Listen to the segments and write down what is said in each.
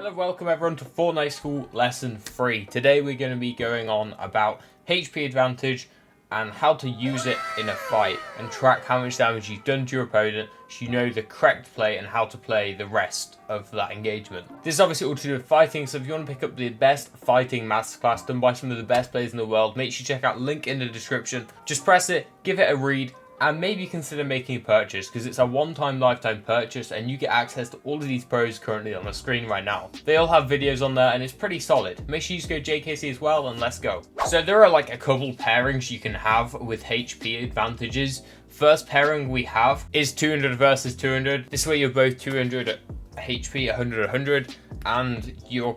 Hello, welcome everyone to Fortnite School Lesson 3. Today we're going to be going on about HP advantage and how to use it in a fight and track how much damage you've done to your opponent so you know the correct play and how to play the rest of that engagement. This is obviously all to do with fighting, so if you want to pick up the best fighting masterclass done by some of the best players in the world, make sure you check out link in the description. Just press it, give it a read, and maybe consider making a purchase because it's a one-time lifetime purchase and you get access to all of these pros currently on the screen right now. They all have videos on there and it's pretty solid. Make sure you just go JKC as well and let's go. So there are like a couple pairings you can have with HP advantages. First pairing we have is 200 versus 200. This way you're both 200 HP, 100, 100, and you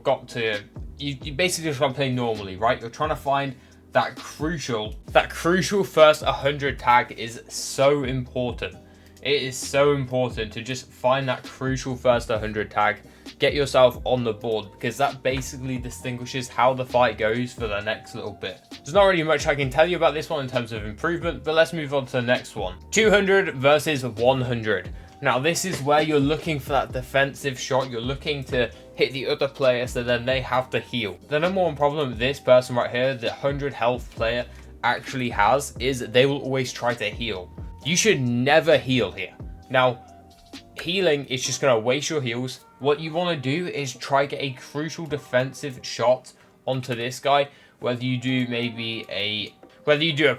basically just want to play normally, right? You're trying to find that crucial first 100 tag is so important. It is so important to just find that crucial first 100 tag, get yourself on the board, because that basically distinguishes how the fight goes for the next little bit. There's not really much I can tell you about this one in terms of improvement, but let's move on to the next one. 200 versus 100. Now this is where you're looking for that defensive shot. You're looking to hit the other player so then they have to heal. The number one problem this person right here, the 100 health player, actually has is they will always try to heal. You should never heal here. Now, healing is just going to waste your heals. What you want to do is try get a crucial defensive shot onto this guy, whether you do a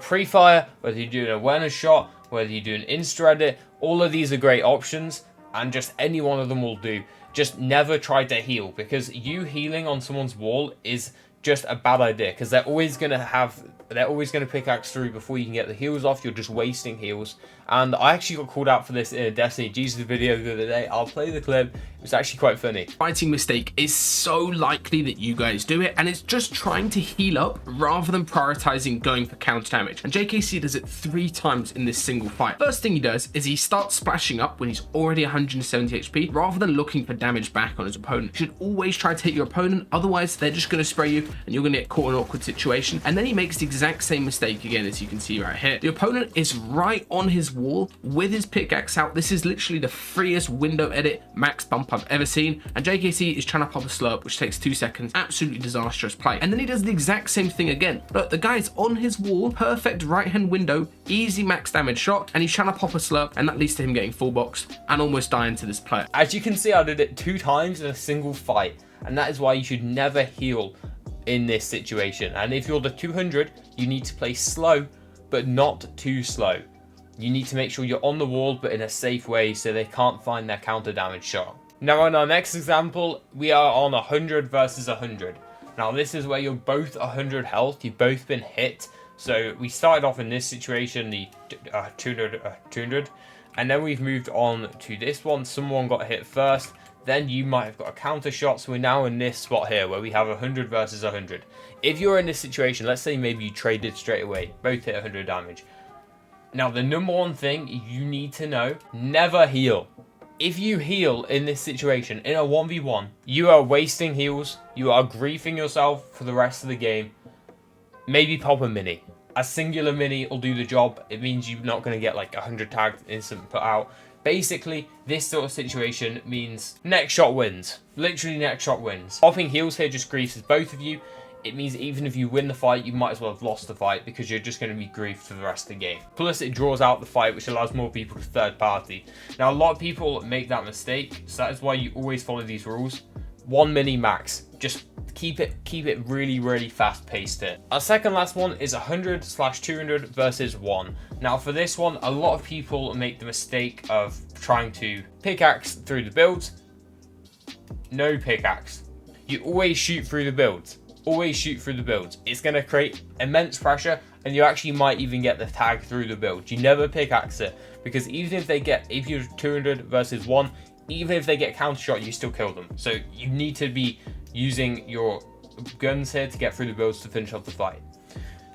pre-fire, whether you do an awareness shot, whether you do an insta-edit. All of these are great options and just any one of them will do. Just never try to heal, because you healing on someone's wall is just a bad idea, because they're always going to pickaxe through before you can get the heals off. You're just wasting heals. And I actually got called out for this in a Destiny Jesus video the other day. I'll play the clip. It was actually quite funny. Fighting mistake is so likely that you guys do it, and it's just trying to heal up rather than prioritizing going for counter damage. And JKC does it 3 times in this single fight. First thing he does is he starts splashing up when he's already 170 HP rather than looking for damage back on his opponent. You should always try to hit your opponent, otherwise they're just going to spray you and you're going to get caught in an awkward situation. And then he makes the exact same mistake again, as you can see right here. The opponent is right on his wall with his pickaxe out. This is literally the freest window edit max bump I've ever seen, and JKC is trying to pop a slurp, which takes 2 seconds. Absolutely disastrous play. And then he does the exact same thing again. Look, the guy's on his wall, perfect right hand window, easy max damage shot, and he's trying to pop a slurp, and that leads to him getting full box and almost dying to this player. As you can see, I did it 2 times in a single fight, and that is why you should never heal in this situation. And if you're the 200, you need to play slow, but not too slow. You need to make sure you're on the wall, but in a safe way so they can't find their counter damage shot. Now in our next example, we are on 100 versus 100. Now this is where you're both 100 health, you've both been hit. So we started off in this situation, the 200, and then we've moved on to this one. Someone got hit first, then you might have got a counter shot. So we're now in this spot here where we have 100 versus 100. If you're in this situation, let's say maybe you traded straight away, both hit 100 damage. Now, the number one thing you need to know, never heal. If you heal in this situation, in a 1v1, you are wasting heals. You are griefing yourself for the rest of the game. Maybe pop a mini. A singular mini will do the job. It means you're not going to get like 100 tagged instant put out. Basically, this sort of situation means next shot wins. Literally next shot wins. Popping heals here just griefs both of you. It means even if you win the fight, you might as well have lost the fight because you're just going to be griefed for the rest of the game. Plus, it draws out the fight, which allows more people to third party. Now, a lot of people make that mistake, so that is why you always follow these rules. 1 mini max. Just keep it really, really fast paced here. Our second last one is 100/200 versus 1. Now, for this one, a lot of people make the mistake of trying to pickaxe through the builds. No pickaxe. You always shoot through the builds. Always shoot through the builds. It's going to create immense pressure, and you actually might even get the tag through the build. You never pickaxe it, because even if you're 200 versus 1, even if they get counter shot, you still kill them. So you need to be using your guns here to get through the builds to finish off the fight.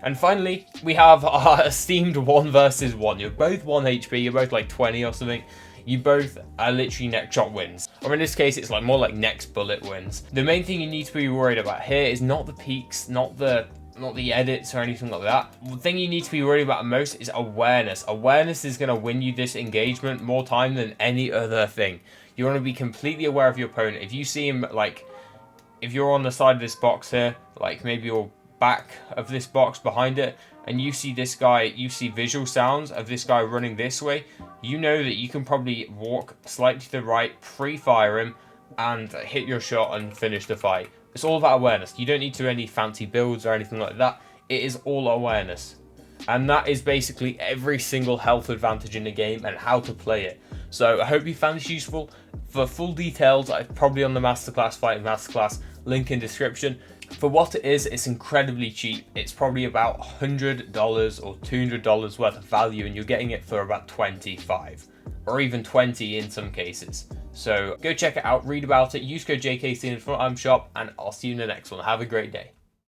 And finally, we have our esteemed 1 versus 1. You're both 1 HP, you're both like 20 or something. You both are literally next shot wins. Or in this case, it's like more like next bullet wins. The main thing you need to be worried about here is not the peaks, not the edits or anything like that. The thing you need to be worried about most is awareness. Awareness is going to win you this engagement more time than any other thing. You want to be completely aware of your opponent. If you see him like if you're on the side of this box here, like maybe you're back of this box behind it, and you see this guy, you see visual sounds of this guy running this way, you know that you can probably walk slightly to the right, pre-fire him, and hit your shot and finish the fight. It's all about awareness. You don't need to do any fancy builds or anything like that. It is all awareness. And that is basically every single health advantage in the game and how to play it. So I hope you found this useful. For full details, I'm probably on the Masterclass, Fighting Masterclass, link in description. For what it is, it's incredibly cheap. It's probably about $100 or $200 worth of value, and you're getting it for about 25 or even 20 in some cases. So go check it out, read about it, use code JKC in the front shop, and I'll see you in the next one. Have a great day.